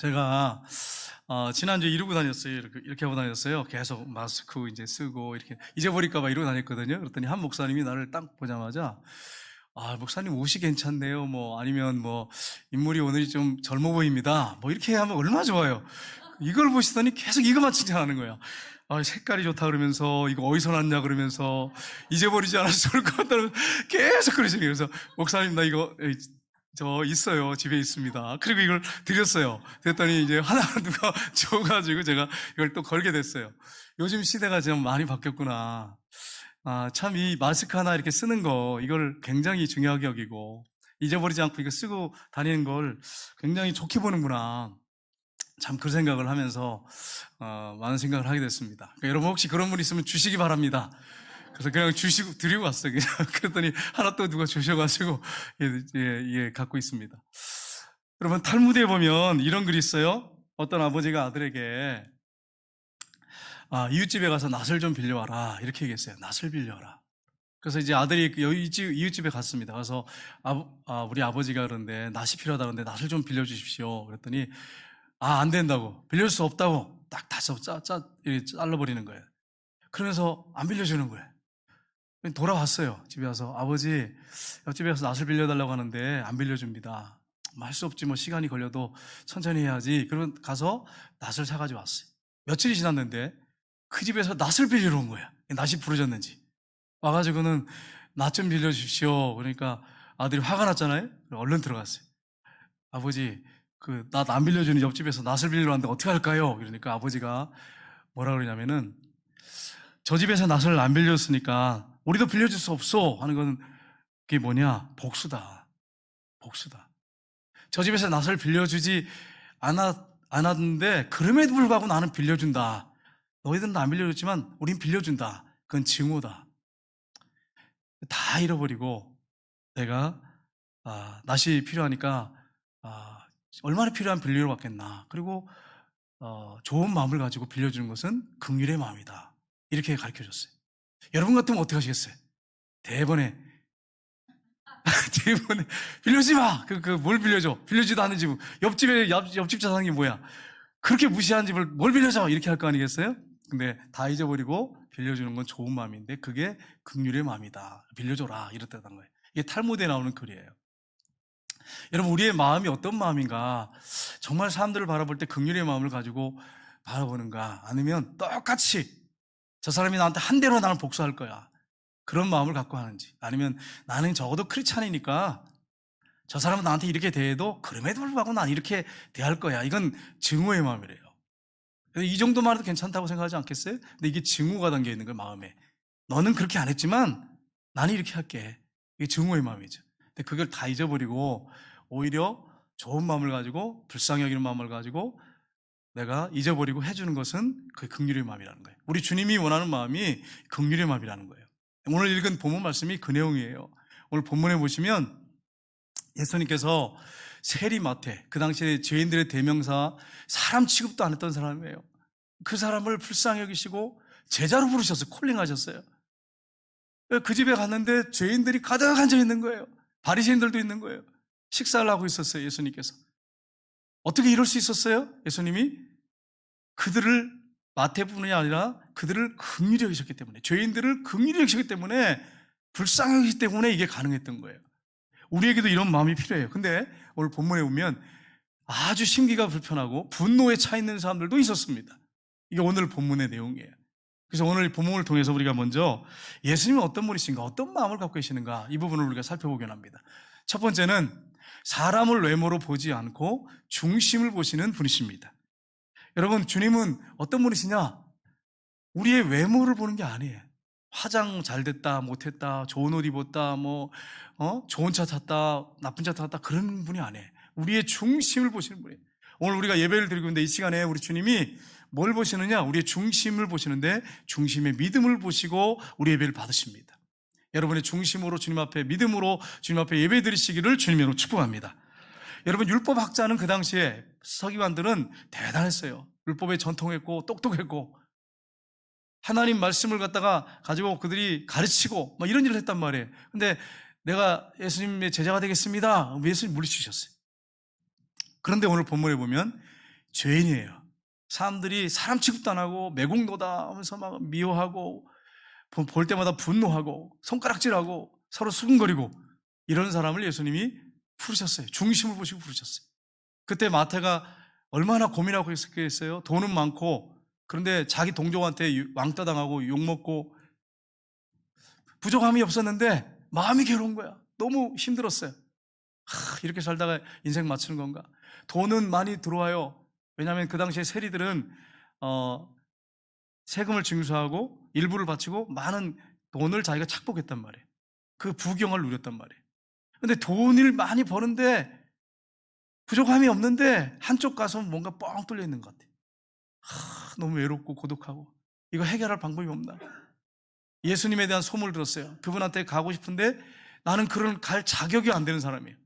제가 지난주에 이러고 다녔어요. 이렇게 하고 다녔어요. 계속 마스크 이제 쓰고 이렇게 잊어버릴까 봐 이러고 다녔거든요. 그랬더니 한 목사님이 나를 딱 보자마자 목사님 옷이 괜찮네요. 뭐 아니면 뭐 인물이 오늘이 좀 젊어 보입니다. 뭐 이렇게 하면 얼마나 좋아요. 이걸 보시더니 계속 이것만 칭찬하는 거예요. 색깔이 좋다 그러면서 이거 어디서 났냐 그러면서 잊어버리지 않아서 좋을 것 같다는 계속 그러시네요. 그래서 목사님 나 이거 저 있어요. 집에 있습니다. 그리고 이걸 드렸어요. 그랬더니 이제 하나하나 누가 줘가지고 제가 이걸 또 걸게 됐어요. 요즘 시대가 좀 많이 바뀌었구나. 참 이 마스크 하나 이렇게 쓰는 거 이걸 굉장히 중요하게 여기고 잊어버리지 않고 이거 쓰고 다니는 걸 굉장히 좋게 보는구나. 참 그 생각을 하면서 많은 생각을 하게 됐습니다. 그러니까 여러분 혹시 그런 분 있으면 주시기 바랍니다. 그래서 그냥 주시고 드리고 왔어요. 그냥. 그랬더니 하나 또 누가 주셔가지고 갖고 있습니다. 여러분 탈무드에 보면 이런 글이 있어요. 어떤 아버지가 아들에게 이웃집에 가서 낫을 좀 빌려와라 이렇게 얘기했어요. 낫을 빌려와라. 그래서 이제 아들이 이웃집에 갔습니다. 그래서 우리 아버지가 그런데 낫이 필요하다는데 낫을 좀 빌려주십시오. 그랬더니 안 된다고, 빌릴 수 없다고 딱 다시 잘라버리는 거예요. 그러면서 안 빌려주는 거예요. 돌아왔어요. 집에 와서 아버지 옆집에 가서 낫을 빌려달라고 하는데 안 빌려줍니다. 할 수 없지 뭐 시간이 걸려도 천천히 해야지. 그러면 가서 낫을 사가지고 왔어요. 며칠이 지났는데 그 집에서 낫을 빌리러 온 거예요. 낫이 부러졌는지 와가지고는 낫 좀 빌려주십시오. 그러니까 아들이 화가 났잖아요. 얼른 들어갔어요. 아버지 낫 안 빌려주는 옆집에서 낫을 빌리러 왔는데 어떻게 할까요? 그러니까 아버지가 뭐라 그러냐면은 저 집에서 낫을 안 빌려줬으니까 우리도 빌려줄 수 없어 하는 건 그게 뭐냐? 복수다. 복수다. 저 집에서 낫을 빌려주지 않았는데 그럼에도 불구하고 나는 빌려준다. 너희들은 안 빌려줬지만 우린 빌려준다. 그건 증오다. 다 잃어버리고 내가 낫이 필요하니까 얼마나 필요한 빌리러 왔겠나. 그리고 좋은 마음을 가지고 빌려주는 것은 긍휼의 마음이다. 이렇게 가르쳐줬어요. 여러분 같으면 어떻게 하시겠어요? 대번에 빌려주지 마. 뭘 빌려줘? 빌려주지도 않은 집. 옆집 자상이 뭐야? 그렇게 무시한 집을 뭘 빌려줘? 이렇게 할 거 아니겠어요? 근데 다 잊어버리고 빌려주는 건 좋은 마음인데 그게 긍휼의 마음이다. 빌려줘라. 이렇다는 거예요. 이게 탈무드에 나오는 글이에요. 여러분 우리의 마음이 어떤 마음인가? 정말 사람들을 바라볼 때 긍휼의 마음을 가지고 바라보는가? 아니면 똑같이 저 사람이 나한테 한 대로 나를 복수할 거야. 그런 마음을 갖고 하는지. 아니면 나는 적어도 크리스찬이니까 저 사람은 나한테 이렇게 대해도 그럼에도 불구하고 난 이렇게 대할 거야. 이건 증오의 마음이래요. 이 정도만 해도 괜찮다고 생각하지 않겠어요? 근데 이게 증오가 담겨 있는 거예요, 마음에. 너는 그렇게 안 했지만 나는 이렇게 할게. 이게 증오의 마음이죠. 근데 그걸 다 잊어버리고 오히려 좋은 마음을 가지고 불쌍히 여기는 마음을 가지고 내가 잊어버리고 해주는 것은 그게 긍휼의 마음이라는 거예요. 우리 주님이 원하는 마음이 긍휼의 마음이라는 거예요. 오늘 읽은 본문 말씀이 그 내용이에요. 오늘 본문에 보시면 예수님께서 세리마태, 그 당시에 죄인들의 대명사, 사람 취급도 안 했던 사람이에요. 그 사람을 불쌍히 여기시고 제자로 부르셨어요. 콜링하셨어요. 그 집에 갔는데 죄인들이 가득 앉아 있는 거예요. 바리새인들도 있는 거예요. 식사를 하고 있었어요. 예수님께서. 어떻게 이럴 수 있었어요? 예수님이 그들을 마태뿐이 아니라 그들을 긍휼히 여기셨기 때문에, 죄인들을 긍휼히 여기셨기 때문에, 불쌍히 여기셨기 때문에 이게 가능했던 거예요. 우리에게도 이런 마음이 필요해요. 근데 오늘 본문에 보면 아주 심기가 불편하고 분노에 차 있는 사람들도 있었습니다. 이게 오늘 본문의 내용이에요. 그래서 오늘 본문을 통해서 우리가 먼저 예수님은 어떤 분이신가, 어떤 마음을 갖고 계시는가, 이 부분을 우리가 살펴보긴 합니다. 첫 번째는 사람을 외모로 보지 않고 중심을 보시는 분이십니다. 여러분, 주님은 어떤 분이시냐? 우리의 외모를 보는 게 아니에요. 화장 잘 됐다, 못했다, 좋은 옷 입었다, 좋은 차 탔다, 나쁜 차 탔다, 그런 분이 아니에요. 우리의 중심을 보시는 분이에요. 오늘 우리가 예배를 드리고 있는데 이 시간에 우리 주님이 뭘 보시느냐? 우리의 중심을 보시는데 중심의 믿음을 보시고 우리 예배를 받으십니다. 여러분의 중심으로 주님 앞에, 믿음으로 주님 앞에 예배 드리시기를 주님으로 축복합니다. 여러분, 율법학자는 그 당시에 서기관들은 대단했어요. 율법에 전통했고 똑똑했고 하나님 말씀을 가지고 그들이 가르치고 이런 일을 했단 말이에요. 근데 내가 예수님의 제자가 되겠습니다. 예수님 물리치셨어요. 그런데 오늘 본문에 보면 죄인이에요. 사람들이 사람 취급도 안 하고 매국노다 하면서 막 미워하고 볼 때마다 분노하고 손가락질하고 서로 수근거리고 이런 사람을 예수님이 부르셨어요. 중심을 보시고 부르셨어요. 그때 마태가 얼마나 고민하고 있었겠어요. 돈은 많고 그런데 자기 동족한테 왕따 당하고 욕먹고 부족함이 없었는데 마음이 괴로운 거야. 너무 힘들었어요. 이렇게 살다가 인생 마치는 건가? 돈은 많이 들어와요. 왜냐하면 그 당시에 세리들은 세금을 징수하고 일부를 바치고 많은 돈을 자기가 착복했단 말이에요. 그 부경을 누렸단 말이에요. 근데 돈을 많이 버는데 부족함이 없는데 한쪽 가슴은 뭔가 뻥 뚫려 있는 것 같아요. 너무 외롭고 고독하고 이거 해결할 방법이 없나? 예수님에 대한 소문을 들었어요. 그분한테 가고 싶은데 나는 그런 갈 자격이 안 되는 사람이에요.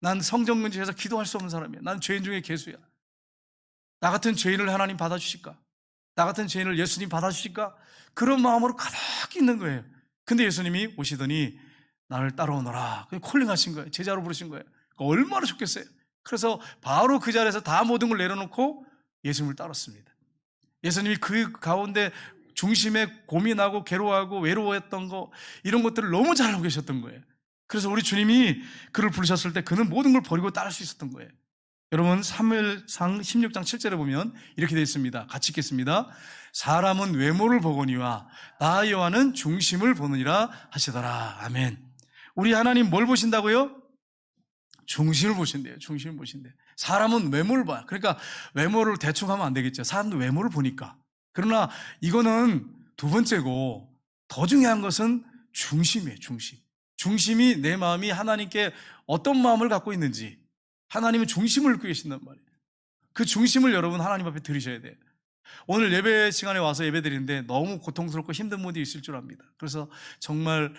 난 성전 근처에서 기도할 수 없는 사람이에요. 난 죄인 중에 괴수야. 나 같은 죄인을 하나님 받아주실까? 나 같은 죄인을 예수님 받아주실까? 그런 마음으로 가득 있는 거예요. 근데 예수님이 오시더니 나를 따라오너라. 콜링하신 거예요. 제자로 부르신 거예요. 얼마나 좋겠어요. 그래서 바로 그 자리에서 다 모든 걸 내려놓고 예수님을 따랐습니다. 예수님이 그 가운데 중심에 고민하고 괴로워하고 외로워했던 거 이런 것들을 너무 잘 알고 계셨던 거예요. 그래서 우리 주님이 그를 부르셨을 때 그는 모든 걸 버리고 따를 수 있었던 거예요. 여러분 사무엘상 16장 7절에 보면 이렇게 되어 있습니다. 같이 읽겠습니다. 사람은 외모를 보거니와 나 여호와는 중심을 보느니라 하시더라. 아멘. 우리 하나님 뭘 보신다고요? 중심을 보신대요. 중심을 보신대요. 사람은 외모를 봐요. 그러니까 외모를 대충 하면 안 되겠죠. 사람도 외모를 보니까. 그러나 이거는 두 번째고 더 중요한 것은 중심이에요. 중심. 중심이 내 마음이 하나님께 어떤 마음을 갖고 있는지 하나님은 중심을 읽고 계신단 말이에요. 그 중심을 여러분 하나님 앞에 드리셔야 돼요. 오늘 예배 시간에 와서 예배 드리는데 너무 고통스럽고 힘든 분이 있을 줄 압니다. 그래서 정말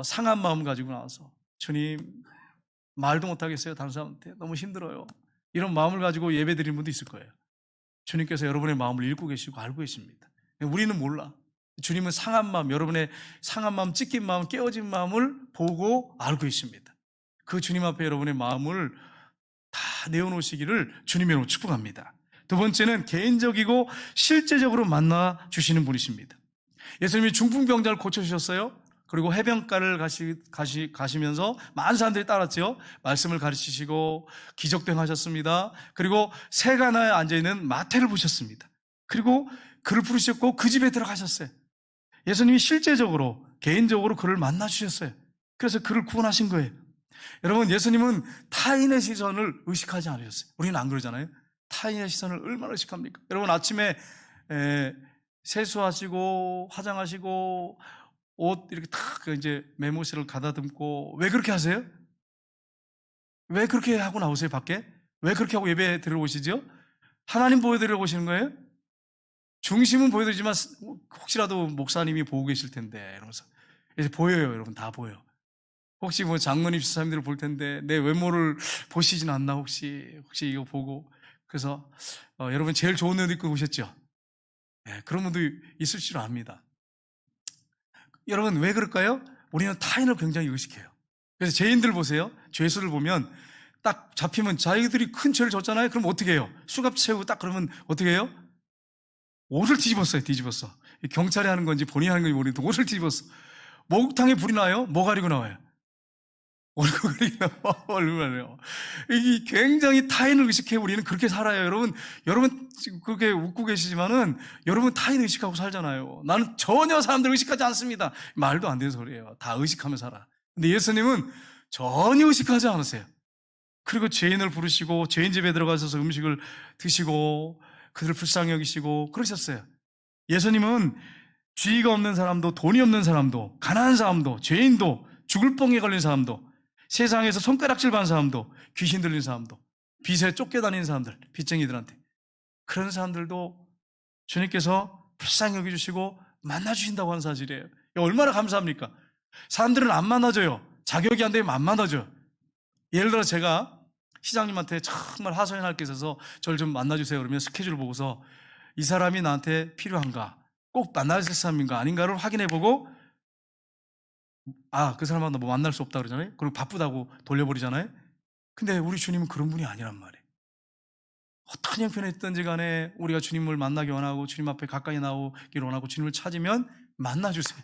상한 마음 가지고 나와서 주님 말도 못하겠어요. 다른 사람한테 너무 힘들어요. 이런 마음을 가지고 예배 드리는 분도 있을 거예요. 주님께서 여러분의 마음을 읽고 계시고 알고 계십니다. 우리는 몰라. 주님은 상한 마음, 여러분의 상한 마음, 찢긴 마음, 깨어진 마음을 보고 알고 계십니다. 그 주님 앞에 여러분의 마음을 다 내어놓으시기를 주님으로 축복합니다. 두 번째는 개인적이고 실제적으로 만나 주시는 분이십니다. 예수님이 중풍병자를 고쳐주셨어요. 그리고 해변가를 가시면서 많은 사람들이 따랐죠. 말씀을 가르치시고 기적도 행하셨습니다. 그리고 세가나에 앉아있는 마태를 보셨습니다. 그리고 그를 부르셨고 그 집에 들어가셨어요. 예수님이 실제적으로 개인적으로 그를 만나 주셨어요. 그래서 그를 구원하신 거예요. 여러분, 예수님은 타인의 시선을 의식하지 않으셨어요. 우리는 안 그러잖아요. 타인의 시선을 얼마나 의식합니까? 여러분, 아침에 세수하시고 화장하시고 옷 이렇게 탁 이제 매무새를 가다듬고 왜 그렇게 하세요? 왜 그렇게 하고 나오세요, 밖에? 왜 그렇게 하고 예배 들어오시죠? 하나님 보여드리려고 오시는 거예요? 중심은 보여드리지만 혹시라도 목사님이 보고 계실 텐데 이러면서 이제 보여요. 여러분 다 보여. 혹시 뭐 장로님 집사님들을 볼 텐데 내 외모를 보시진 않나 혹시 이거 보고 그래서 여러분 제일 좋은 옷 입고 오셨죠? 네, 그런 분도 있을 줄 압니다. 여러분 왜 그럴까요? 우리는 타인을 굉장히 의식해요. 그래서 죄인들 보세요. 죄수를 보면 딱 잡히면 자기들이 큰 죄를 졌잖아요. 그럼 어떻게 해요? 수갑 채우고 딱 그러면 어떻게 해요? 옷을 뒤집었어요. 뒤집었어. 경찰이 하는 건지 본인이 하는 건지 모르겠는데 옷을 뒤집었어. 목욕탕에 불이 나요? 뭐 가리고 나와요? 얼굴 가리고 나와. 얼굴 가리고. 이게 굉장히 타인을 의식해 우리는 그렇게 살아요. 여러분 지금 그렇게 웃고 계시지만은 여러분 타인 의식하고 살잖아요. 나는 전혀 사람들 의식하지 않습니다. 말도 안 되는 소리예요. 다 의식하며 살아. 근데 예수님은 전혀 의식하지 않으세요. 그리고 죄인을 부르시고 죄인 집에 들어가셔서 음식을 드시고 그들을 불쌍히 여기시고 그러셨어요. 예수님은 쥐가 없는 사람도 돈이 없는 사람도 가난한 사람도 죄인도 죽을 뻥에 걸린 사람도 세상에서 손가락질 받는 사람도 귀신 들린 사람도 빚에 쫓겨다니는 사람들 빚쟁이들한테 그런 사람들도 주님께서 불쌍히 여겨주시고 만나주신다고 하는 사실이에요. 얼마나 감사합니까? 사람들은 안 만나줘요. 자격이 안 되면 안 만나줘요. 예를 들어 제가 시장님한테 정말 하소연할 게 있어서 저를 좀 만나주세요 그러면 스케줄을 보고서 이 사람이 나한테 필요한가 꼭 만날 사람인가 아닌가를 확인해보고 그 사람하고 뭐 만날 수 없다 그러잖아요. 그리고 바쁘다고 돌려버리잖아요. 근데 우리 주님은 그런 분이 아니란 말이에요. 어떤 형편에 있든지 간에 우리가 주님을 만나기 원하고 주님 앞에 가까이 나오기를 원하고 주님을 찾으면 만나주세요.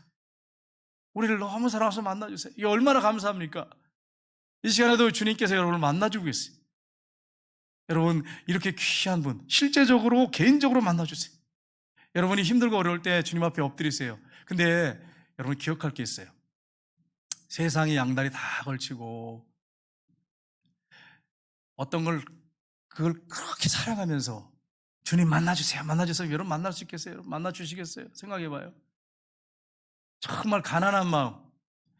우리를 너무 사랑해서 만나주세요. 이게 얼마나 감사합니까? 이 시간에도 주님께서 여러분을 만나주고 계세요. 여러분, 이렇게 귀한 분, 실제적으로 개인적으로 만나주세요. 여러분이 힘들고 어려울 때 주님 앞에 엎드리세요. 근데 여러분 기억할 게 있어요. 세상의 양다리 다 걸치고 어떤 걸 그걸 그렇게 사랑하면서 주님 만나주세요, 만나주세요. 여러분 만날 수 있겠어요? 만나주시겠어요? 생각해봐요. 정말 가난한 마음,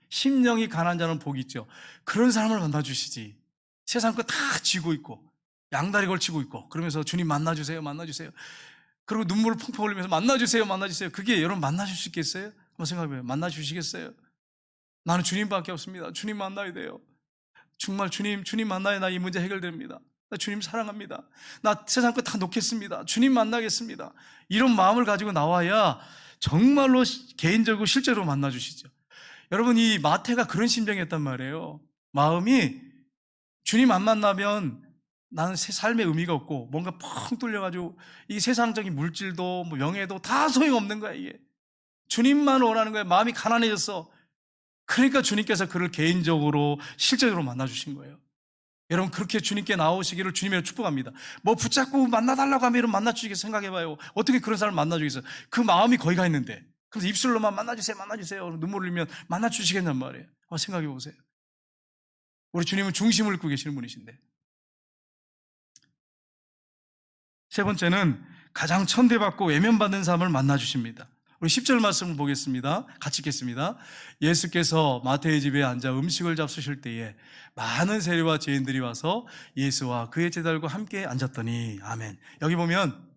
심령이 가난한 자는 복이 있죠. 그런 사람을 만나주시지. 세상 거 다 쥐고 있고 양다리 걸치고 있고 그러면서 주님 만나주세요, 만나주세요. 그리고 눈물을 펑펑 흘리면서 만나주세요, 만나주세요. 그게 여러분 만나줄 수 있겠어요? 한번 생각해봐요. 만나주시겠어요? 나는 주님밖에 없습니다. 주님 만나야 돼요. 정말 주님 만나야 나 이 문제 해결됩니다. 나 주님 사랑합니다. 나 세상 거 다 놓겠습니다. 주님 만나겠습니다. 이런 마음을 가지고 나와야 정말로 개인적으로 실제로 만나주시죠. 여러분, 이 마태가 그런 심정이었단 말이에요. 마음이 주님 안 만나면 나는 삶의 의미가 없고 뭔가 펑 뚫려가지고 이 세상적인 물질도 뭐 명예도 다 소용없는 거야. 이게 주님만 원하는 거야. 마음이 가난해졌어. 그러니까 주님께서 그를 개인적으로 실제적으로 만나주신 거예요. 여러분, 그렇게 주님께 나오시기를 주님의 축복합니다. 뭐 붙잡고 만나달라고 하면 만나주시겠어요? 생각해봐요. 어떻게 그런 사람을 만나주겠어요? 그 마음이 거기 가 있는데 그래서 입술로만 만나주세요, 만나주세요 눈물 흘리면 만나주시겠냔 말이에요. 생각해보세요. 우리 주님은 중심을 잃고 계시는 분이신데. 세 번째는 가장 천대받고 외면받는 사람을 만나주십니다. 우리 10절 말씀을 보겠습니다. 같이 읽겠습니다. 예수께서 마태의 집에 앉아 음식을 잡수실 때에 많은 세리와 죄인들이 와서 예수와 그의 제자들과 함께 앉았더니, 아멘. 여기 보면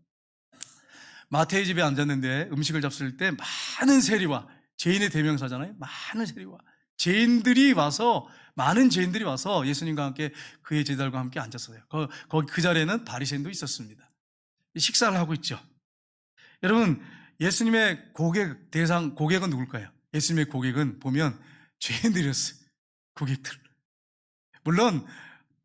마태의 집에 앉았는데 음식을 잡수실 때 많은 세리와, 죄인의 대명사잖아요. 많은 세리와 죄인들이 와서, 많은 죄인들이 와서 예수님과 함께 그의 제자들과 함께 앉았어요. 거기 그 자리에는 바리새인도 있었습니다. 식사를 하고 있죠. 여러분, 예수님의 고객은 누굴까요? 예수님의 고객은 보면 죄인들이었어요. 고객들. 물론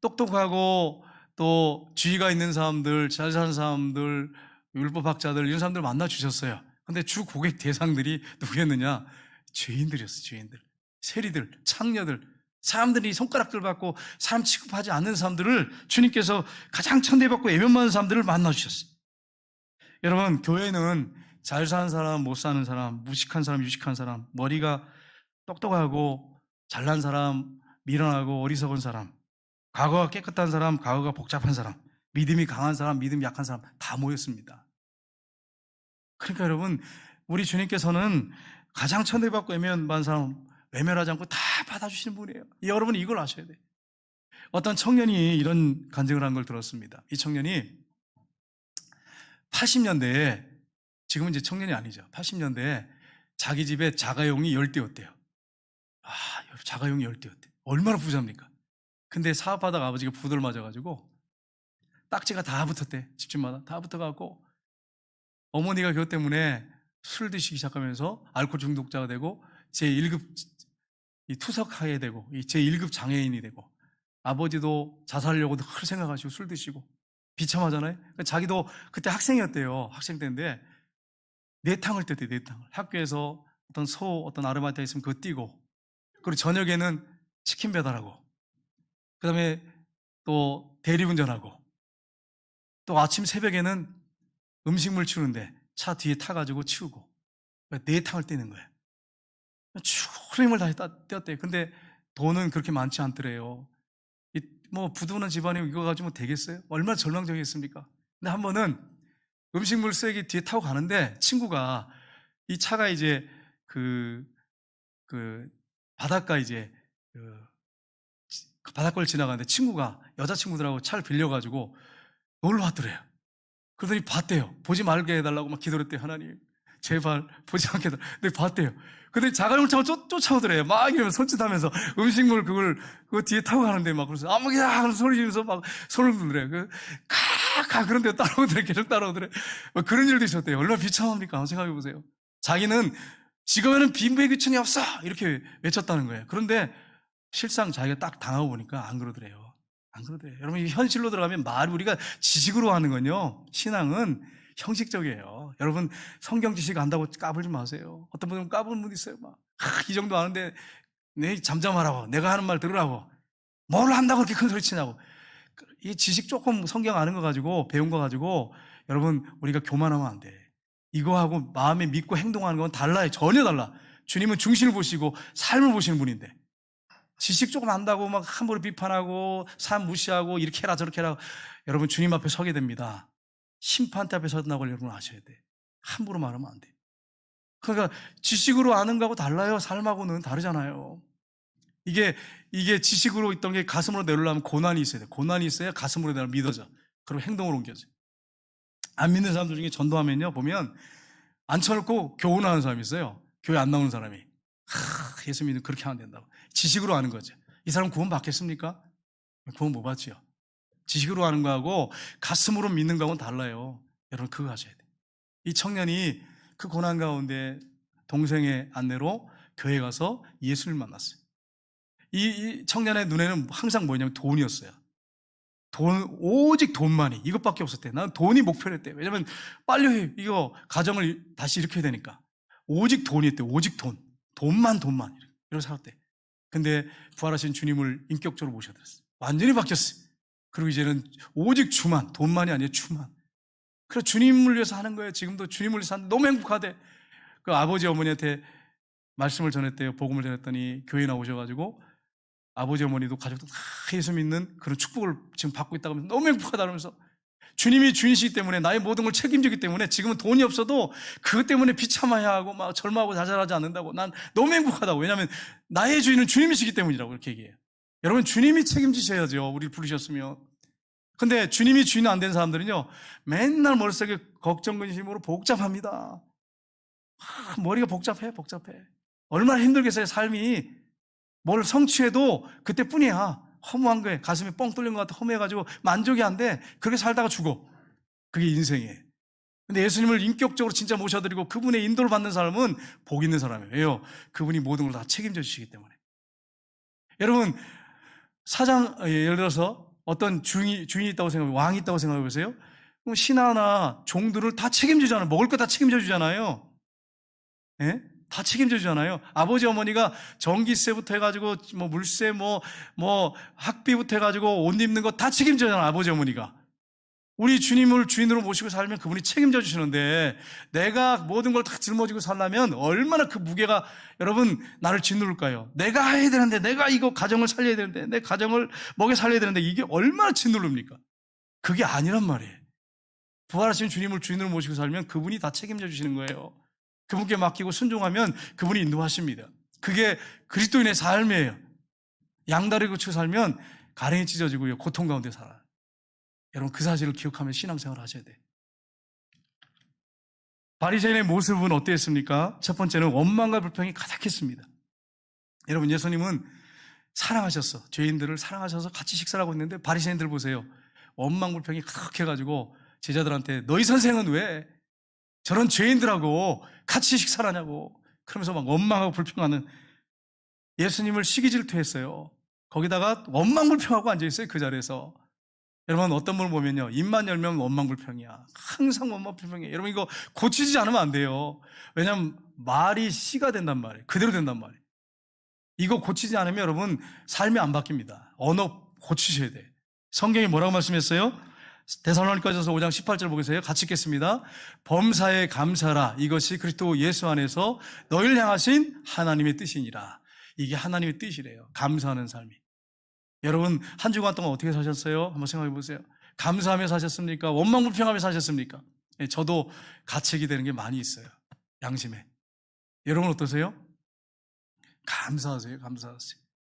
똑똑하고 또 지위가 있는 사람들, 잘 사는 사람들, 율법학자들 이런 사람들 만나 주셨어요. 근데 주 고객 대상들이 누구였느냐? 죄인들이었어요. 죄인들. 세리들, 창녀들, 사람들이 손가락들 받고 사람 취급하지 않는 사람들을 주님께서 가장 천대받고 외면받는 사람들을 만나 주셨어요. 여러분, 교회는 잘 사는 사람, 못 사는 사람, 무식한 사람, 유식한 사람, 머리가 똑똑하고 잘난 사람, 미련하고 어리석은 사람, 과거가 깨끗한 사람, 과거가 복잡한 사람, 믿음이 강한 사람, 믿음이 약한 사람 다 모였습니다. 그러니까 여러분, 우리 주님께서는 가장 천대받고 외면받는 사람 외면하지 않고 다 받아주시는 분이에요. 여러분 이걸 아셔야 돼요. 어떤 청년이 이런 간증을 한 걸 들었습니다. 이 청년이 80년대에, 지금은 이제 청년이 아니죠. 80년대에 자기 집에 자가용이 10대였대요. 자가용이 10대였대요. 얼마나 부자입니까? 근데 사업하다가 아버지가 부도를 맞아가지고 딱지가 다 붙었대. 집집마다 다 붙어갖고 어머니가 그것 때문에 술 드시기 시작하면서 알코올 중독자가 되고 제1급 투석하게 되고 제1급 장애인이 되고, 아버지도 자살하려고 늘 생각하시고 술 드시고 비참하잖아요. 자기도 그때 학생이었대요. 학생 때인데 내탕을 뗐대. 내탕을 학교에서 어떤 아르바이트 있으면 그거 띄고, 그리고 저녁에는 치킨 배달하고, 그 다음에 또 대리운전하고, 또 아침 새벽에는 음식물 치우는데 차 뒤에 타가지고 치우고, 내탕을 떼는 거예요. 죽을 힘을 다해 떼었대요. 근데 돈은 그렇게 많지 않더래요. 뭐 부도는 집안이 이거 가지고 되겠어요? 얼마나 절망적이겠습니까? 근데 한 번은 음식물 쓰레기 뒤에 타고 가는데 친구가, 이 차가 이제 그 바닷가 바닷가를 지나가는데 친구가 여자친구들하고 차를 빌려가지고 놀러 왔더래요. 그러더니 봤대요. 보지 말게 해달라고 막 기도했대요. 하나님 제발 보지 않게 해달라고. 근데 봤대요. 근데 자가용 차가 쫓아오더래요. 막 이러면서 손짓하면서 음식물 그거 뒤에 타고 가는데 막 그래서 아무기야 하면서 소리 지르면서 막 손을 들더래요. 그런데 따라오더래요. 계속 따라오더래요. 그런 일도 있었대요. 얼마나 비참합니까? 한번 생각해 보세요. 자기는 지금에는 빈부의 없어 이렇게 외쳤다는 거예요. 그런데 실상 자기가 딱 당하고 보니까 안 그러더래요. 안 그러대. 여러분, 이 현실로 들어가면 우리가 지식으로 하는 건요, 신앙은 형식적이에요. 여러분, 성경 지식 안다고 까불지 마세요. 어떤 분은 까부는 분 있어요. 이 정도 아는데, 내 잠잠하라고, 내가 하는 말 들으라고, 뭘 한다고 그렇게 큰 소리 치냐고. 이 지식 조금 성경 아는 거 가지고, 배운 거 가지고, 여러분, 우리가 교만하면 안 돼. 이거하고 마음에 믿고 행동하는 건 달라요. 전혀 달라. 주님은 중심을 보시고 삶을 보시는 분인데, 지식 조금 안다고 막 함부로 비판하고 삶 무시하고 이렇게 해라 저렇게 해라. 여러분, 주님 앞에 서게 됩니다. 심판대 앞에 서는 걸 여러분 아셔야 돼. 함부로 말하면 안 돼. 그러니까 지식으로 아는 거하고 달라요. 삶하고는 다르잖아요. 이게 지식으로 있던 게 가슴으로 내려오려면 고난이 있어야 돼. 고난이 있어야 가슴으로 내려 믿어져. 그럼 행동으로 옮겨져. 안 믿는 사람들 중에 전도하면요, 보면 앉혀놓고 교훈하는 사람이 있어요. 교회 안 나오는 사람이. 예수 믿으면 그렇게 하면 된다고. 지식으로 아는 거죠. 이 사람 구원 받겠습니까? 구원 못 받지요. 지식으로 아는 거하고 가슴으로 믿는 거하고는 달라요. 여러분, 그거 하셔야 돼요. 이 청년이 그 고난 가운데 동생의 안내로 교회 가서 예수를 만났어요. 이 청년의 눈에는 항상 뭐냐면 돈이었어요. 오직 돈만이, 이것밖에 없었대. 난 돈이 목표랬대. 왜냐면 빨리 이거 가정을 다시 일으켜야 되니까. 오직 돈이었대. 오직 돈. 돈만. 이러고 살았대. 근데 부활하신 주님을 인격적으로 모셔드렸어요. 완전히 바뀌었어요. 그리고 이제는 오직 주만, 돈만이 아니라 주만. 그래서 주님을 위해서 하는 거예요. 지금도 주님을 위해서 하는데 너무 행복하대. 그 아버지 어머니한테 말씀을 전했대요. 복음을 전했더니 교회 나오셔가지고 아버지 어머니도 가족도 다 예수 믿는 그런 축복을 지금 받고 있다고 하면서 너무 행복하다 그러면서, 주님이 주인이시기 때문에 나의 모든 걸 책임지기 때문에 지금은 돈이 없어도 그것 때문에 비참해야 하고 막 절망하고 자잘하지 않는다고, 난 너무 행복하다고. 왜냐하면 나의 주인은 주님이시기 때문이라고 그렇게 얘기해요. 여러분, 주님이 책임지셔야죠. 우리를 부르셨으면. 근데 주님이 주인 안 된 사람들은요, 맨날 머릿속에 걱정 근심으로 복잡합니다. 머리가 복잡해. 얼마나 힘들겠어요. 삶이. 뭘 성취해도 그때뿐이야. 허무한 거에 가슴이 뻥 뚫린 것 같아. 허무해가지고 만족이 안 돼. 그렇게 살다가 죽어. 그게 인생이에요. 근데 예수님을 인격적으로 진짜 모셔드리고 그분의 인도를 받는 사람은 복 있는 사람이에요. 왜요? 그분이 모든 걸 다 책임져 주시기 때문에. 여러분, 예를 들어서 어떤 주인이 있다고 생각해요. 왕이 있다고 생각해 보세요. 그럼 신하나 종들을 다 책임지잖아요. 먹을 거 다 책임져 주잖아요. 예? 다 책임져 주잖아요. 아버지 어머니가 전기세부터 해가지고 물세 학비부터 해가지고 옷 입는 거 다 책임져 주잖아요. 아버지 어머니가. 우리 주님을 주인으로 모시고 살면 그분이 책임져 주시는데, 내가 모든 걸 다 짊어지고 살려면 얼마나 그 무게가 여러분 나를 짓누를까요? 내가 해야 되는데, 내가 이거 가정을 살려야 되는데, 내 가정을 먹여 살려야 되는데, 이게 얼마나 짓누릅니까? 그게 아니란 말이에요. 부활하신 주님을 주인으로 모시고 살면 그분이 다 책임져 주시는 거예요. 그분께 맡기고 순종하면 그분이 인도하십니다. 그게 그리스도인의 삶이에요. 양다리 고치고 살면 가랭이 찢어지고요, 고통 가운데 살아요. 여러분, 그 사실을 기억하며 신앙생활을 하셔야 돼요. 바리새인의 모습은 어땠습니까? 첫 번째는 원망과 불평이 가득했습니다. 여러분, 예수님은 사랑하셨어. 죄인들을 사랑하셔서 같이 식사를 하고 있는데 바리새인들 보세요. 원망 불평이 가득해가지고 제자들한테 너희 선생은 왜 저런 죄인들하고 같이 식사를 하냐고 그러면서 막 원망하고 불평하는, 예수님을 시기 질투했어요. 거기다가 원망 불평하고 앉아있어요. 그 자리에서. 여러분, 어떤 분을 보면요, 입만 열면 원망 불평이야. 항상 원망 불평이에요. 여러분, 이거 고치지 않으면 안 돼요. 왜냐하면 말이 씨가 된단 말이에요. 그대로 된단 말이에요. 이거 고치지 않으면 여러분 삶이 안 바뀝니다. 언어 고치셔야 돼요. 성경이 뭐라고 말씀했어요? 데살로니가전서 5장 18절 보겠어요. 같이 읽겠습니다. 범사에 감사라. 이것이 그리스도 예수 안에서 너희를 향하신 하나님의 뜻이니라. 이게 하나님의 뜻이래요. 감사하는 삶이. 여러분, 한 주간 동안 어떻게 사셨어요? 한번 생각해 보세요. 감사하며 사셨습니까? 원망불평하며 사셨습니까? 저도 가책이 되는 게 많이 있어요. 양심에. 여러분 어떠세요? 감사하세요.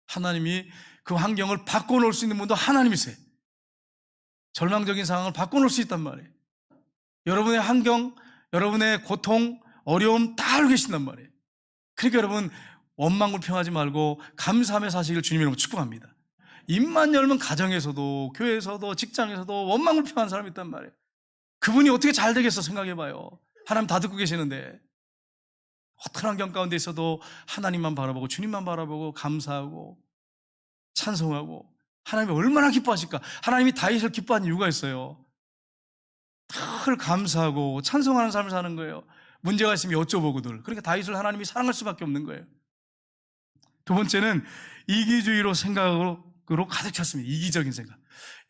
하나님이 그 환경을 바꿔놓을 수 있는 분도 하나님이세요. 절망적인 상황을 바꿔놓을 수 있단 말이에요. 여러분의 환경, 여러분의 고통, 어려움 다 알고 계신단 말이에요. 그러니까 여러분, 원망불평하지 말고 감사하며 사시길 주님의 이름으로 축복합니다. 입만 열면 가정에서도, 교회에서도, 직장에서도 원망불평하는 사람이 있단 말이에요. 그분이 어떻게 잘 되겠어 생각해봐요. 하나님 다 듣고 계시는데. 어떤 환경 가운데 있어도 하나님만 바라보고 주님만 바라보고 감사하고 찬송하고 하나님이 얼마나 기뻐하실까? 하나님이 다윗을 기뻐한 이유가 있어요. 늘 감사하고 찬송하는 삶을 사는 거예요. 문제가 있으면 여쭤보고들. 그러니까 다윗을 하나님이 사랑할 수밖에 없는 거예요. 두 번째는 이기주의로 생각으로 가득 찼습니다. 이기적인 생각.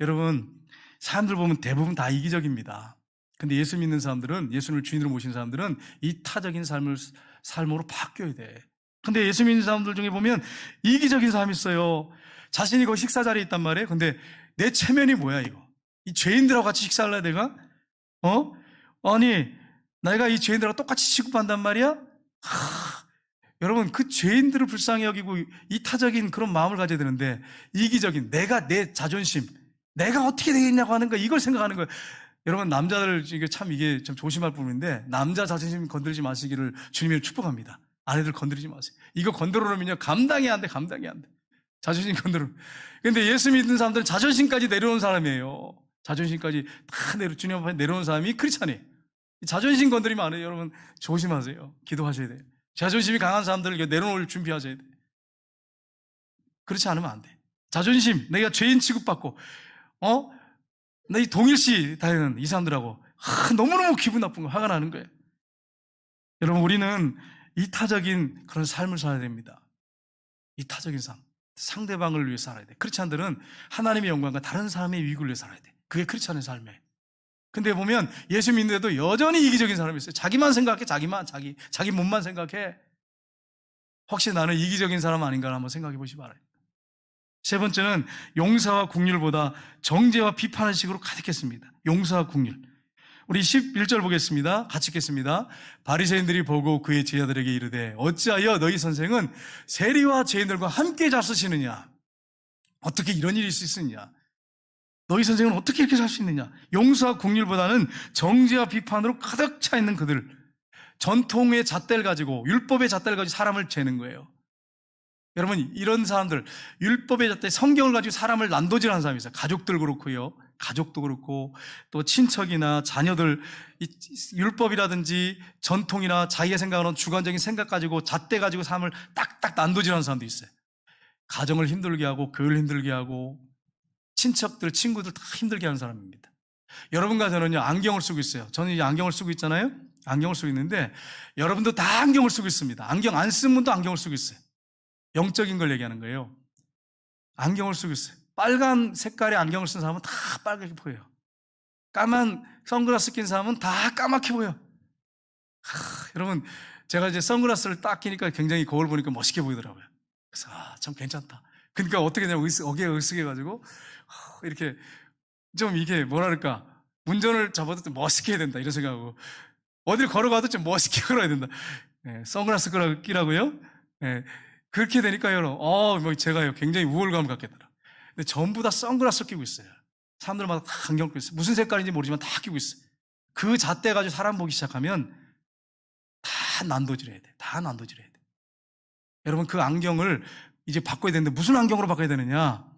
여러분, 사람들 보면 대부분 다 이기적입니다. 근데 예수 믿는 사람들은, 예수를 주인으로 모신 사람들은 이타적인 삶으로 바뀌어야 돼. 근데 예수 믿는 사람들 중에 보면 이기적인 사람이 있어요. 자신이 그 식사 자리에 있단 말이에요. 근데 내 체면이 뭐야, 이거? 이 죄인들하고 같이 식사를 해야 내가? 아니, 내가 이 죄인들하고 똑같이 취급한단 말이야? 여러분, 그 죄인들을 불쌍히 여기고 이타적인 그런 마음을 가져야 되는데, 이기적인, 내 자존심, 내가 어떻게 되겠냐고 하는 거, 이걸 생각하는 거예요. 여러분, 남자들, 이게 좀 조심할 부분인데, 남자 자존심 건드리지 마시기를 주님이 축복합니다. 아내들 건드리지 마세요. 이거 건드려 놓으면요, 감당이 안 돼. 자존심 건드려. 근데 예수 믿는 사람들은 자존심까지 내려온 사람이에요. 자존심까지 다 주님 앞에 내려온 사람이 크리스찬이에요. 자존심 건드리면 안 해요. 여러분, 조심하세요. 기도하셔야 돼요. 자존심이 강한 사람들을 내려놓을 준비하셔야 돼요. 그렇지 않으면 안 돼. 자존심, 내가 죄인 취급받고, 나 이 동일시 다니는 이 사람들하고, 너무너무 기분 나쁜 거, 화가 나는 거예요. 여러분, 우리는 이타적인 그런 삶을 살아야 됩니다. 이타적인 삶. 상대방을 위해 살아야 돼. 크리스찬들은 하나님의 영광과 다른 사람의 유익을 위해 살아야 돼. 그게 크리스찬의 삶이에요. 근데 보면 예수 믿는데도 여전히 이기적인 사람이 있어요. 자기만 생각해, 자기 몸만 생각해. 혹시 나는 이기적인 사람 아닌가 한번 생각해 보시기 바랍니다. 세 번째는 용서와 긍휼보다 정죄와 비판의 식으로 가득했습니다. 용서와 긍휼. 우리 11절 보겠습니다. 같이 읽겠습니다. 바리새인들이 보고 그의 제자들에게 이르되 어찌하여 너희 선생은 세리와 죄인들과 함께 잡수시느냐? 어떻게 이런 일이 있을 수 있느냐? 너희 선생은 어떻게 이렇게 살 수 있느냐? 용서와 긍휼보다는 정죄와 비판으로 가득 차 있는 그들, 전통의 잣대를 가지고, 율법의 잣대를 가지고 사람을 재는 거예요. 여러분, 이런 사람들, 율법의 잣대, 성경을 가지고 사람을 난도질하는 사람이 있어요. 가족들 그렇고요. 가족도 그렇고, 또 친척이나 자녀들, 율법이라든지 전통이나 자기가 생각하는 주관적인 생각 가지고 잣대 가지고 사람을 딱딱 난도질하는 사람도 있어요. 가정을 힘들게 하고, 교회를 힘들게 하고, 친척들, 친구들 다 힘들게 하는 사람입니다. 여러분과 저는요, 안경을 쓰고 있어요. 저는 이제 안경을 쓰고 있잖아요. 안경을 쓰고 있는데, 여러분도 다 안경을 쓰고 있습니다. 안경 안 쓴 분도 안경을 쓰고 있어요. 영적인 걸 얘기하는 거예요. 안경을 쓰고 있어요. 빨간 색깔의 안경을 쓴 사람은 다 빨갛게 보여요. 까만 선글라스 낀 사람은 다 까맣게 보여요. 여러분, 제가 이제 선글라스를 딱 끼니까 굉장히 거울 보니까 멋있게 보이더라고요. 그래서 참 괜찮다. 그러니까 어떻게 되냐면 어깨에 으쓱해가지고 이렇게 좀 이게 뭐랄까, 운전을 잡아도 좀 멋있게 해야 된다 이런 생각하고, 어딜 걸어가도 좀 멋있게 걸어야 된다. 선글라스 끼라고요? 그렇게 되니까 여러분, 제가요 굉장히 우월감을 갖겠더라. 근데 전부 다 선글라스 끼고 있어요. 사람들마다 다 안경 끼고 있어요. 무슨 색깔인지 모르지만 다 끼고 있어요. 그 잣대 가지고 사람 보기 시작하면 다 난도질해야 돼. 다 난도질해야 돼. 여러분, 그 안경을 이제 바꿔야 되는데 무슨 안경으로 바꿔야 되느냐?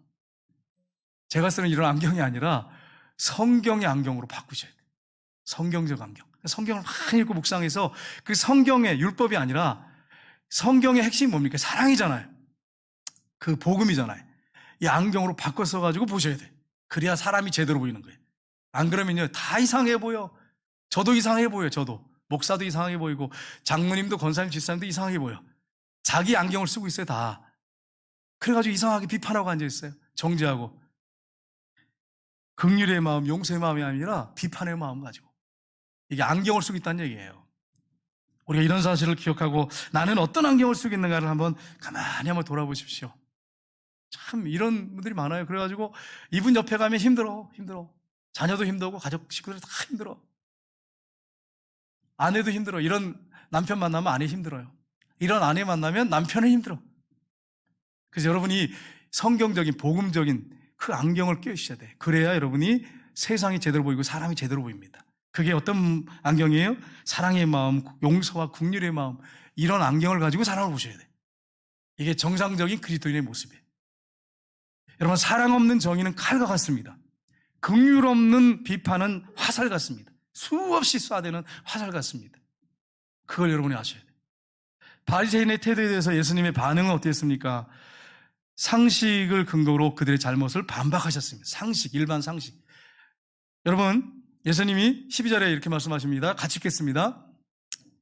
제가 쓰는 이런 안경이 아니라 성경의 안경으로 바꾸셔야 돼요. 성경적 안경. 성경을 많이 읽고 묵상해서 그 성경의 율법이 아니라 성경의 핵심이 뭡니까? 사랑이잖아요. 그 복음이잖아요. 이 안경으로 바꿔 써가지고 보셔야 돼. 그래야 사람이 제대로 보이는 거예요. 안 그러면요, 다 이상해 보여. 저도 이상해 보여요. 저도. 목사도 이상하게 보이고, 장로님도 권사님, 집사님도 이상하게 보여. 자기 안경을 쓰고 있어요, 다. 그래가지고 이상하게 비판하고 앉아있어요. 정죄하고. 긍휼의 마음, 용서의 마음이 아니라 비판의 마음 가지고. 이게 안경을 쓰고 있다는 얘기예요. 우리가 이런 사실을 기억하고 나는 어떤 안경을 쓰고 있는가를 한번 가만히 한번 돌아보십시오. 참 이런 분들이 많아요. 그래가지고 이분 옆에 가면 힘들어. 자녀도 힘들고 가족 식구들 다 힘들어. 아내도 힘들어. 이런 남편 만나면 아내 힘들어요. 이런 아내 만나면 남편은 힘들어. 그래서 여러분이 성경적인 복음적인 그 안경을 끼우셔야 돼. 그래야 여러분이 세상이 제대로 보이고 사람이 제대로 보입니다. 그게 어떤 안경이에요? 사랑의 마음, 용서와 긍휼의 마음, 이런 안경을 가지고 사람을 보셔야 돼. 이게 정상적인 그리스도인의 모습이에요. 여러분, 사랑 없는 정의는 칼과 같습니다. 긍휼 없는 비판은 화살 같습니다. 수없이 쏴대는 화살 같습니다. 그걸 여러분이 아셔야 돼요. 바리새인의 태도에 대해서 예수님의 반응은 어땠습니까? 상식을 근거로 그들의 잘못을 반박하셨습니다. 상식, 일반 상식. 여러분, 예수님이 12절에 이렇게 말씀하십니다. 같이 읽겠습니다.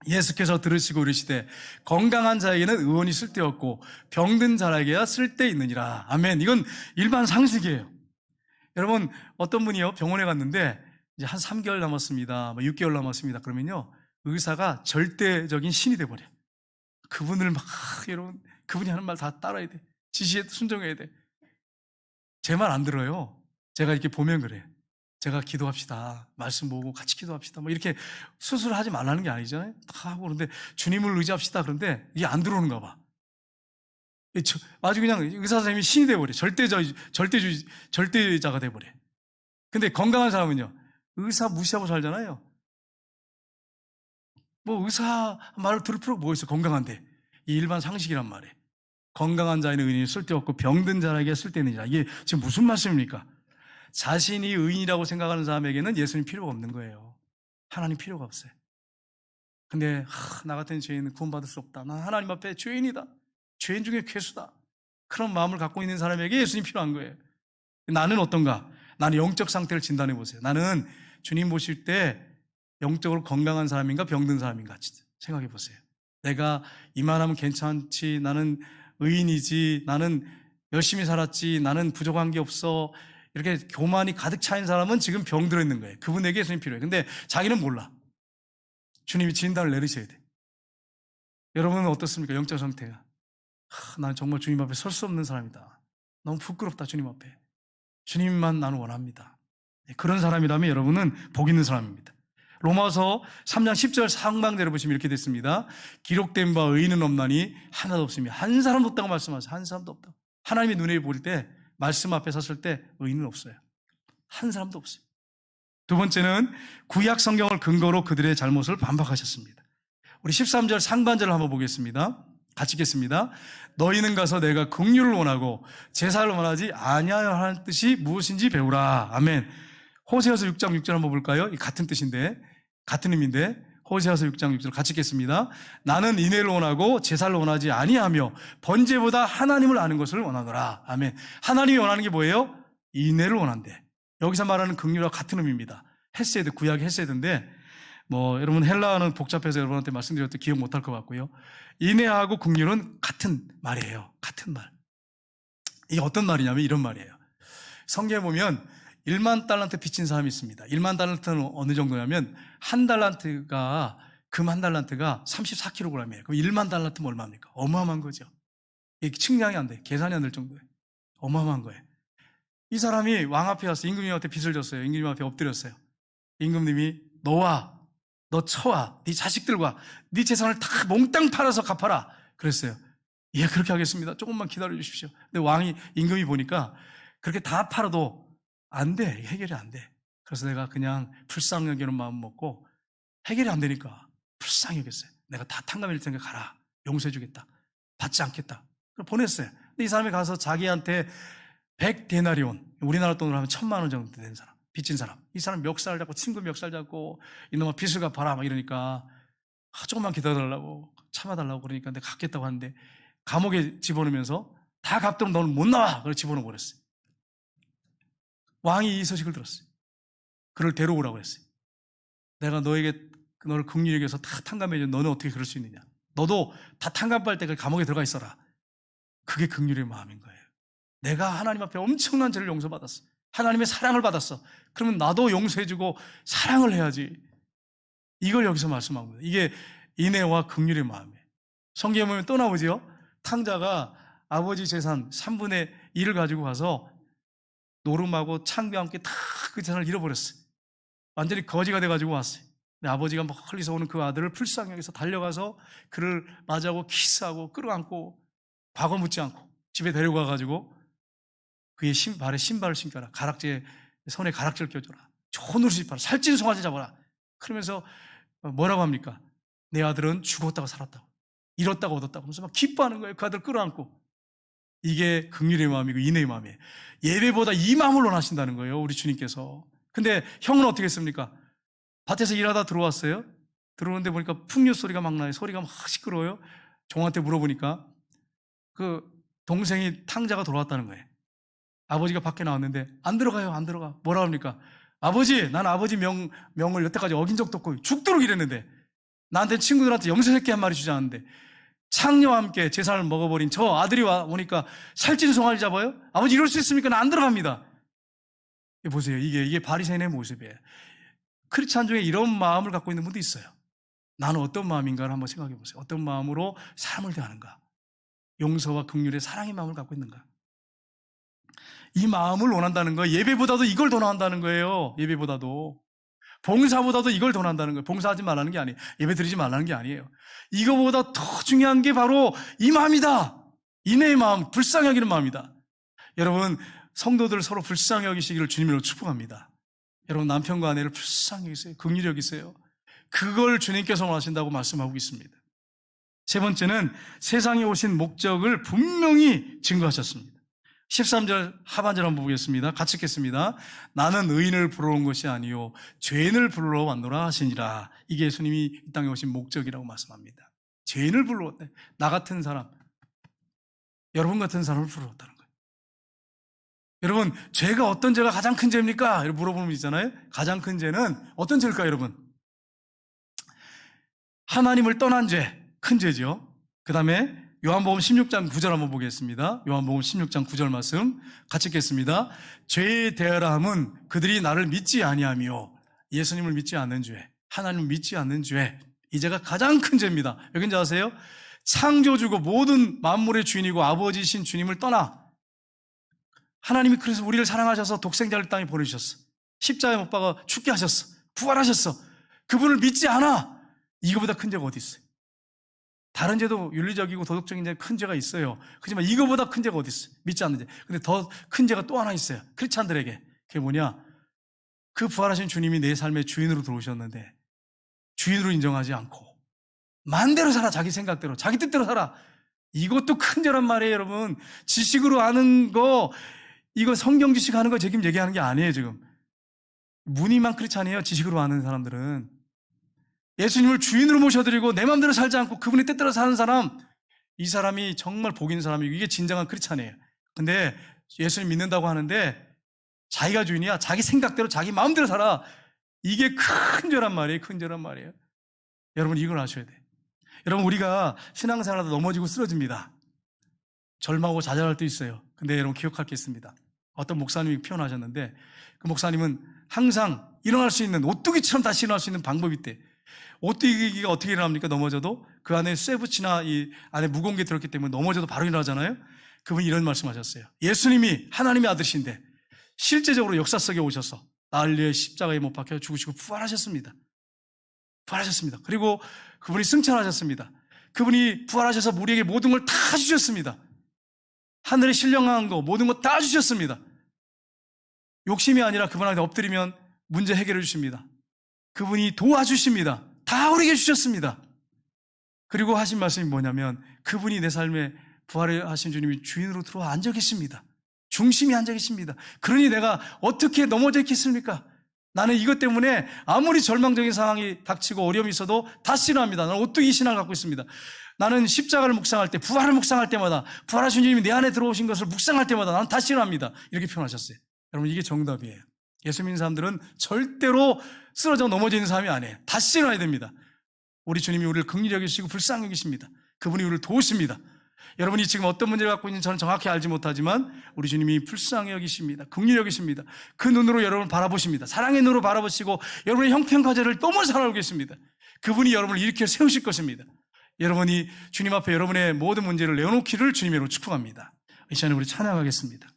예수께서 들으시고 이르시되 건강한 자에게는 의원이 쓸데없고 병든 자에게야 쓸데있느니라. 아멘. 이건 일반 상식이에요. 여러분, 어떤 분이요 병원에 갔는데 이제 한 3개월 남았습니다, 6개월 남았습니다. 그러면요 의사가 절대적인 신이 돼버려요. 그분을 막 여러분, 그분이 하는 말 다 따라야 돼. 지시에 순종해야 돼. 제 말 안 들어요. 제가 이렇게 보면 그래. 제가 기도합시다, 말씀 보고 같이 기도합시다, 뭐 이렇게 수술하지 말라는 게 아니잖아요. 다 하고. 그런데 주님을 의지합시다. 그런데 이게 안 들어오는가 봐. 아주 그냥 의사 선생님이 신이 돼버려. 절대자가 돼버려. 근데 건강한 사람은요 의사 무시하고 살잖아요. 뭐 의사 말을 들을 필요가 뭐가 있어. 건강한데. 이 일반 상식이란 말이에요. 건강한 자에는 의인이 쓸데없고 병든 자에게 쓸데있느니라. 이게 지금 무슨 말씀입니까? 자신이 의인이라고 생각하는 사람에게는 예수님 필요가 없는 거예요. 하나님 필요가 없어요. 근데 나 같은 죄인은 구원받을 수 없다. 나 하나님 앞에 죄인이다. 죄인 중에 괴수다. 그런 마음을 갖고 있는 사람에게 예수님 필요한 거예요. 나는 어떤가? 나는 영적 상태를 진단해 보세요. 나는 주님 보실 때 영적으로 건강한 사람인가 병든 사람인가 생각해 보세요. 내가 이만하면 괜찮지, 나는 의인이지, 나는 열심히 살았지, 나는 부족한 게 없어, 이렇게 교만이 가득 차인 사람은 지금 병들어 있는 거예요. 그분에게 예수님 필요해요. 근데 자기는 몰라. 주님이 진단을 내리셔야 돼. 여러분은 어떻습니까? 영적 상태가. 난 정말 주님 앞에 설 수 없는 사람이다. 너무 부끄럽다. 주님 앞에. 주님만 나는 원합니다. 그런 사람이라면 여러분은 복 있는 사람입니다. 로마서 3장 10절 상반절을 보시면 이렇게 됐습니다. 기록된 바 의인은 없나니 하나도 없습니다. 한 사람도 없다고 말씀하세요. 한 사람도 없다고. 하나님의 눈에 볼 때, 말씀 앞에 섰을 때 의인은 없어요. 한 사람도 없어요. 두 번째는 구약 성경을 근거로 그들의 잘못을 반박하셨습니다. 우리 13절 상반절을 한번 보겠습니다. 같이 읽겠습니다. 너희는 가서 내가 긍휼을 원하고 제사를 원하지 아니하여 하는 뜻이 무엇인지 배우라. 아멘. 호세아서 6장 6절 한번 볼까요? 같은 뜻인데, 같은 의미인데, 호세아서 6장 6절 같이 읽겠습니다. 나는 인애를 원하고 제사를 원하지 아니하며 번제보다 하나님을 아는 것을 원하노라. 아멘. 하나님이 원하는 게 뭐예요? 인애를 원한대. 여기서 말하는 긍휼과 같은 의미입니다. 헤세드, 구약의 헤세드인데, 여러분 헬라어는 복잡해서 여러분한테 말씀드렸을 때 기억 못할 것 같고요. 인애하고 긍휼은 같은 말이에요. 같은 말. 이게 어떤 말이냐면 이런 말이에요. 성경에 보면 1만 달란트 빚진 사람이 있습니다. 1만 달란트는 어느 정도냐면 한 달란트가, 금 한 달란트가 34kg이에요. 그럼 1만 달란트면 얼마입니까? 어마어마한 거죠. 이게 측량이 안 돼. 계산이 안 될 정도예요. 어마어마한 거예요. 이 사람이 왕 앞에 와서 임금님한테 빚을 졌어요. 임금님 앞에 엎드렸어요. 임금님이 너와 너 처와 네 자식들과 네 재산을 다 몽땅 팔아서 갚아라 그랬어요. 예, 그렇게 하겠습니다. 조금만 기다려 주십시오. 근데 임금이 보니까 그렇게 다 팔아도 안 돼. 해결이 안 돼. 그래서 내가 그냥 불쌍히 여기는 마음 먹고, 해결이 안 되니까 불쌍히 여겼어요. 내가 다 탕감해줄 테니까 가라. 용서해 주겠다. 받지 않겠다. 그래서 보냈어요. 근데 이 사람이 가서 자기한테 100데나리온, 우리나라 돈으로 하면 1,000만 원 정도 되는 사람, 빚진 사람. 이 사람 멱살 잡고, 친구 멱살 잡고, 이놈아 빚을 갚아라 막 이러니까 조금만 기다려달라고, 참아달라고 그러니까 내가 갚겠다고 하는데 감옥에 집어넣으면서 다 갚도록 너는 못 나와. 그래서 집어넣어 버렸어요. 왕이 이 소식을 들었어요. 그를 데려오라고 했어요. 내가 너를 긍휼히 여겨서 다 탕감해줘. 너는 어떻게 그럴 수 있느냐. 너도 다 탕감받을 때 감옥에 들어가 있어라. 그게 긍휼의 마음인 거예요. 내가 하나님 앞에 엄청난 죄를 용서받았어. 하나님의 사랑을 받았어. 그러면 나도 용서해주고 사랑을 해야지. 이걸 여기서 말씀하는 거예요. 이게 인애와 긍휼의 마음이에요. 성경에 보면 또 나오지요. 탕자가 아버지 재산 3분의 1을 가지고 가서 노름하고 창비와 함께 다 그 재산을 잃어버렸어요. 완전히 거지가 돼가지고 왔어요. 근데 아버지가 멀리서 오는 그 아들을 불쌍히 여기서 달려가서 그를 맞이하고 키스하고 끌어안고 과거 묻지 않고 집에 데려가가지고 그의 발에 신발을 신겨라. 손에 가락지를 껴줘라. 좋은 옷을 입어라. 살찐 송아지 잡아라. 그러면서 뭐라고 합니까? 내 아들은 죽었다가 살았다고, 잃었다가 얻었다고 하면서 막 기뻐하는 거예요. 그 아들 끌어안고. 이게 긍휼의 마음이고 인애의 마음이에요. 예배보다 이 마음을 원하신다는 거예요, 우리 주님께서. 근데 형은 어떻게 했습니까? 밭에서 일하다 들어왔어요. 들어오는데 보니까 풍류 소리가 막 나요. 소리가 막 시끄러워요. 종한테 물어보니까 동생이 탕자가 돌아왔다는 거예요. 아버지가 밖에 나왔는데 안 들어가요, 안 들어가. 뭐라 합니까? 아버지, 난 아버지 명을 여태까지 어긴 적도 없고 죽도록 이랬는데 나한테 친구들한테 염소새끼 한 마리 주지 않았는데 창녀와 함께 제사를 먹어버린 저 아들이 오니까 살찐 송아지 잡아요? 아버지 이럴 수 있습니까? 나 안 들어갑니다. 보세요. 이게 바리새인의 모습이에요. 크리스찬 중에 이런 마음을 갖고 있는 분도 있어요. 나는 어떤 마음인가를 한번 생각해 보세요. 어떤 마음으로 사람을 대하는가? 용서와 긍휼의 사랑의 마음을 갖고 있는가? 이 마음을 원한다는 거예요. 예배보다도 이걸 더 원한다는 거예요. 예배보다도. 봉사보다도 이걸 더 원한다는 거예요. 봉사하지 말라는 게 아니에요. 예배 드리지 말라는 게 아니에요. 이거보다 더 중요한 게 바로 이 마음이다. 인애의 마음, 불쌍히 여기는 마음이다. 여러분, 성도들 서로 불쌍히 여기시기를 주님으로 축복합니다. 여러분, 남편과 아내를 불쌍히 여기세요. 긍휼히 여기세요. 그걸 주님께서 원하신다고 말씀하고 있습니다. 세 번째는 세상에 오신 목적을 분명히 증거하셨습니다. 13절 하반절 한번 보겠습니다. 같이 읽겠습니다. 나는 의인을 부르러 온 것이 아니요 죄인을 부르러 왔노라 하시니라. 이게 예수님이 이 땅에 오신 목적이라고 말씀합니다. 죄인을 부르러 왔다. 나 같은 사람, 여러분 같은 사람을 부르러 왔다는 거예요. 여러분, 죄가 어떤 죄가 가장 큰 죄입니까? 이렇게 물어보는 분 있잖아요. 가장 큰 죄는 어떤 죄일까요, 여러분? 하나님을 떠난 죄, 큰 죄죠. 그 다음에 요한복음 16장 9절 한번 보겠습니다. 요한복음 16장 9절 말씀 같이 읽겠습니다. 죄에 대하라 함은 그들이 나를 믿지 아니하며, 예수님을 믿지 않는 죄, 하나님을 믿지 않는 죄, 이 죄가 가장 큰 죄입니다. 여긴지 아세요? 창조주고 모든 만물의 주인이고 아버지신 주님을 떠나, 하나님이 그래서 우리를 사랑하셔서 독생자를 땅에 보내주셨어. 십자가에 못 박아 죽게 하셨어. 부활하셨어. 그분을 믿지 않아. 이거보다 큰 죄가 어디 있어요? 다른 죄도 윤리적이고 도덕적인 죄 큰 죄가 있어요. 하지만 이거보다 큰 죄가 어디 있어요? 믿지 않는 죄. 근데 더 큰 죄가 또 하나 있어요. 크리스찬들에게. 그게 뭐냐? 그 부활하신 주님이 내 삶의 주인으로 들어오셨는데 주인으로 인정하지 않고 마음대로 살아. 자기 생각대로, 자기 뜻대로 살아. 이것도 큰 죄란 말이에요, 여러분. 지식으로 아는 거, 이거 성경 지식 하는 거 지금 얘기하는 게 아니에요, 지금. 무늬만 크리스찬이에요, 지식으로 아는 사람들은. 예수님을 주인으로 모셔드리고 내 마음대로 살지 않고 그분의 뜻대로 사는 사람, 이 사람이 정말 복 있는 사람이고 이게 진정한 크리스찬이에요. 근데 예수님 믿는다고 하는데 자기가 주인이야. 자기 생각대로 자기 마음대로 살아. 이게 큰 죄란 말이에요. 큰 죄란 말이에요. 여러분, 이걸 아셔야 돼요. 여러분, 우리가 신앙생활하다 넘어지고 쓰러집니다. 절망하고 좌절할 때 있어요. 근데 여러분, 기억할 게 있습니다. 어떤 목사님이 표현하셨는데 그 목사님은 항상 일어날 수 있는, 오뚜기처럼 다시 일어날 수 있는 방법이 있대. 오뚜기가 어떻게 일어납니까? 넘어져도 그 안에 쇠붙이나 이 안에 무거운 게 들었기 때문에 넘어져도 바로 일어나잖아요. 그분이 이런 말씀하셨어요. 예수님이 하나님의 아들이신데 실제적으로 역사 속에 오셔서 나를 위해 십자가에 못 박혀 죽으시고 부활하셨습니다. 부활하셨습니다. 그리고 그분이 승천하셨습니다. 그분이 부활하셔서 우리에게 모든 걸 다 주셨습니다. 하늘에 신령한 거 모든 거 다 주셨습니다. 욕심이 아니라 그분한테 엎드리면 문제 해결해 주십니다. 그분이 도와주십니다. 다 우리에게 주셨습니다. 그리고 하신 말씀이 뭐냐면 그분이 내 삶에 부활하신 주님이 주인으로 들어와 앉아 계십니다. 중심이 앉아 계십니다. 그러니 내가 어떻게 넘어져 있겠습니까? 나는 이것 때문에 아무리 절망적인 상황이 닥치고 어려움이 있어도 다시 일어납니다. 나는 오뚜기 신앙을 갖고 있습니다. 나는 십자가를 묵상할 때, 부활을 묵상할 때마다, 부활하신 주님이 내 안에 들어오신 것을 묵상할 때마다 나는 다시 일어납니다. 이렇게 표현하셨어요. 여러분, 이게 정답이에요. 예수 믿는 사람들은 절대로 쓰러져 넘어지는 사람이 아니에요. 다시 일어나야 됩니다. 우리 주님이 우리를 긍휼히 여기시고 불쌍히 여기십니다. 그분이 우리를 도우십니다. 여러분이 지금 어떤 문제를 갖고 있는지 저는 정확히 알지 못하지만 우리 주님이 불쌍히 여기십니다. 긍휼히 여기십니다. 그 눈으로 여러분을 바라보십니다. 사랑의 눈으로 바라보시고 여러분의 형편과제를 너무 잘 알고 계십니다. 그분이 여러분을 일으켜 세우실 것입니다. 여러분이 주님 앞에 여러분의 모든 문제를 내어놓기를 주님으로 축복합니다. 이 시간에 우리 찬양하겠습니다.